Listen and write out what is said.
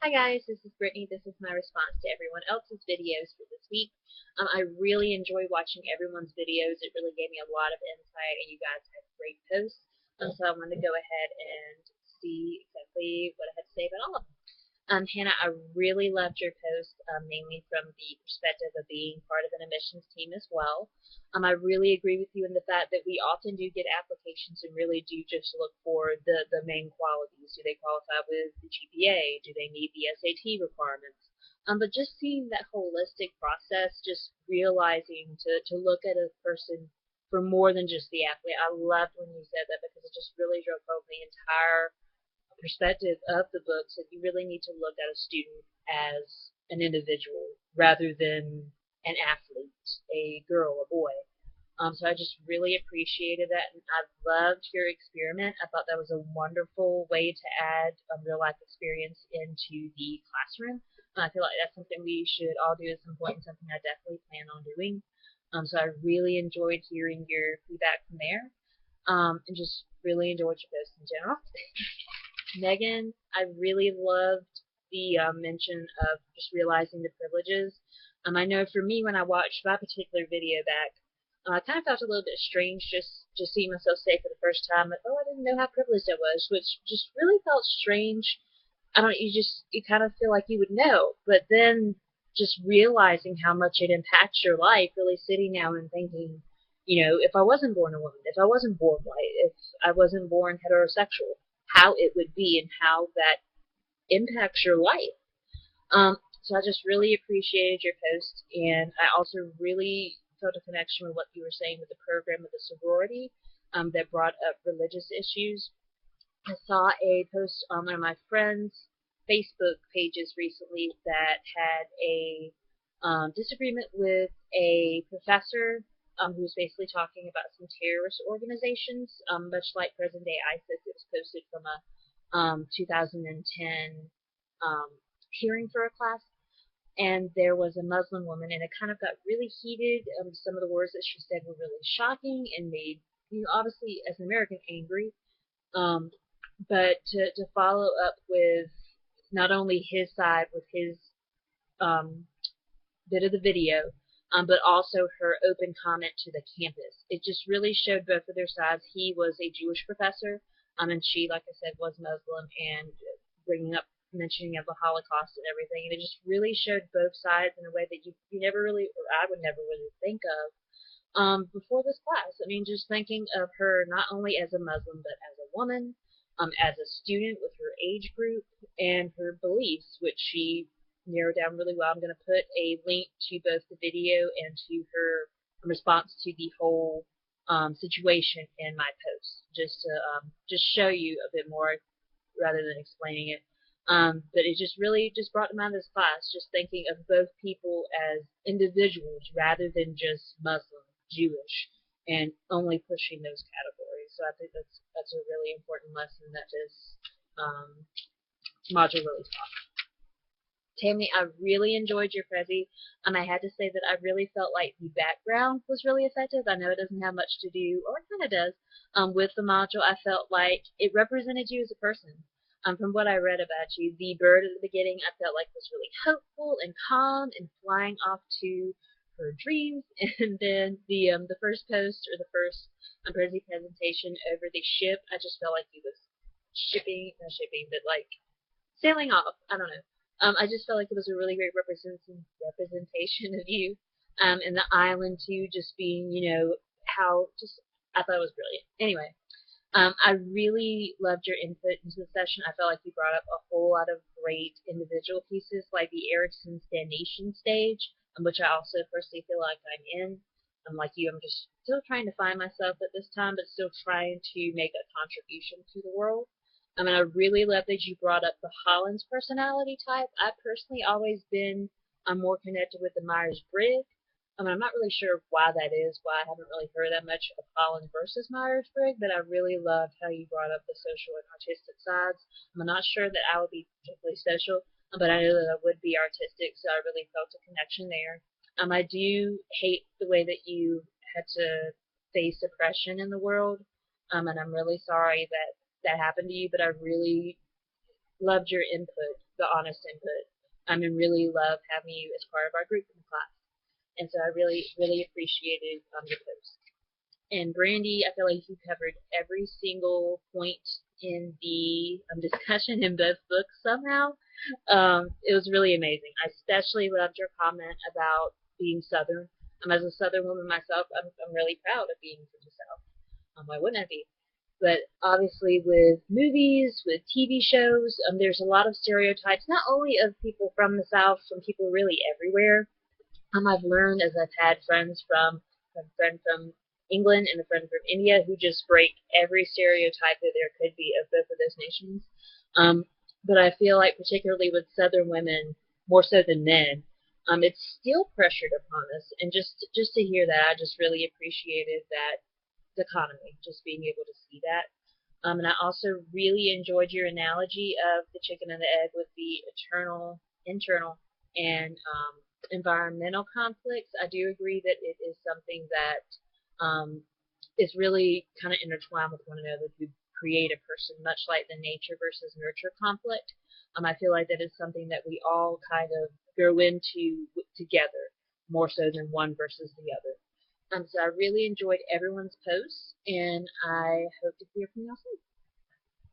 Hi guys, this is Brittany. This is my response to everyone else's videos for this week. I really enjoy watching everyone's videos. It really gave me a lot of insight, and you guys had great posts. So I wanted to go ahead and see exactly what I had to say about all of them. Hannah, I really loved your post, mainly from the perspective of being part of an admissions team as well. I really agree with you in the fact that we often do get applications and really do just look for the main qualities. Do they qualify with the GPA? Do they meet the SAT requirements? But just seeing that holistic process, just realizing to look at a person for more than just the athlete. I loved when you said that because it just really drove home the entire perspective of the books that you really need to look at a student as an individual rather than an athlete, a girl, a boy. So I just really appreciated that, and I loved your experiment. I thought that was a wonderful way to add real life experience into the classroom. I feel like that's something we should all do at some point, and something I definitely plan on doing. So I really enjoyed hearing your feedback from there, and just really enjoyed your post in general. Megan, I really loved the mention of just realizing the privileges. I know for me, when I watched that particular video back, I kind of felt a little bit strange just seeing myself say for the first time that, oh, I didn't know how privileged I was, which just really felt strange. I don't, you kind of feel like you would know, but then just realizing how much it impacts your life, really sitting down and thinking, if I wasn't born a woman, if I wasn't born white, if I wasn't born heterosexual, how it would be and how that impacts your life. So I just really appreciated your post, and I also really felt a connection with what you were saying with the program of the sorority that brought up religious issues. I saw a post on one of my friends' Facebook pages recently that had a disagreement with a professor who was basically talking about some terrorist organizations, much like present day ISIS. It was posted from a 2010 um, hearing for a class, and there was a Muslim woman, and it kind of got really heated. Some of the words that she said were really shocking and made obviously as an American angry. Um, but to follow up with not only his side with his um, bit of the video, but also her open comment to the campus. It just really showed both of their sides. He was a Jewish professor, and she, like I said, was Muslim, and bringing up mentioning of the Holocaust and everything, and it just really showed both sides in a way that you never really, or I would never really think of before this class. I mean, just thinking of her not only as a Muslim, but as a woman, as a student with her age group, and her beliefs, which she narrowed down really well. I'm going to put a link to both the video and to her response to the whole situation in my post, just to just show you a bit more rather than explaining it. But it just really just brought to mind this class, just thinking of both people as individuals rather than just Muslim, Jewish, and only pushing those categories. So I think that's a really important lesson that this module really taught. Tammy, I really enjoyed your Prezi. I had to say that I really felt like the background was really effective. I know it doesn't have much to do, or it kind of does, with the module. I felt like it represented you as a person. From what I read about you, the bird at the beginning I felt like was really hopeful and calm and flying off to her dreams. And then the first post or the first Prezi presentation over the ship, I just felt like he was not shipping, but like sailing off. I don't know. I just felt like it was a really great representation of you, and the island too, just being, how just I thought it was brilliant. Anyway, I really loved your input into the session. I felt like you brought up a whole lot of great individual pieces, like the Erickson Stagnation stage, which I also personally feel like I'm in. I'm like you, I'm just still trying to find myself at this time, but still trying to make a contribution to the world. I mean, I really love that you brought up the Hollins personality type. I've personally always been more connected with the Myers-Briggs. I mean, I'm not really sure why that is, why I haven't really heard that much of Hollins versus Myers-Briggs, but I really loved how you brought up the social and artistic sides. I'm not sure that I would be particularly social, but I know that I would be artistic, so I really felt a connection there. I do hate the way that you had to face oppression in the world, and I'm really sorry that happened to you, but I really loved your input, the honest input. And really love having you as part of our group in the class. And so I really appreciated your post. And Brandy, I feel like you covered every single point in the discussion in both books somehow. It was really amazing. I especially loved your comment about being Southern. As a Southern woman myself, I'm really proud of being from the South. Why wouldn't I be? But obviously with movies, with TV shows, there's a lot of stereotypes, not only of people from the South, from people really everywhere. I've learned as I've had friends from a friend from England and a friend from India who just break every stereotype that there could be of both of those nations. But I feel like particularly with Southern women, more so than men, it's still pressured upon us. And just to hear that, I just really appreciated that dichotomy, just being able to see that. And I also really enjoyed your analogy of the chicken and the egg with the internal, and environmental conflicts. I do agree that it is something that is really kind of intertwined with one another to create a person, much like the nature versus nurture conflict. I feel like that is something that we all kind of grow into together, more so than one versus the other. So I really enjoyed everyone's posts, and I hope to hear from y'all soon.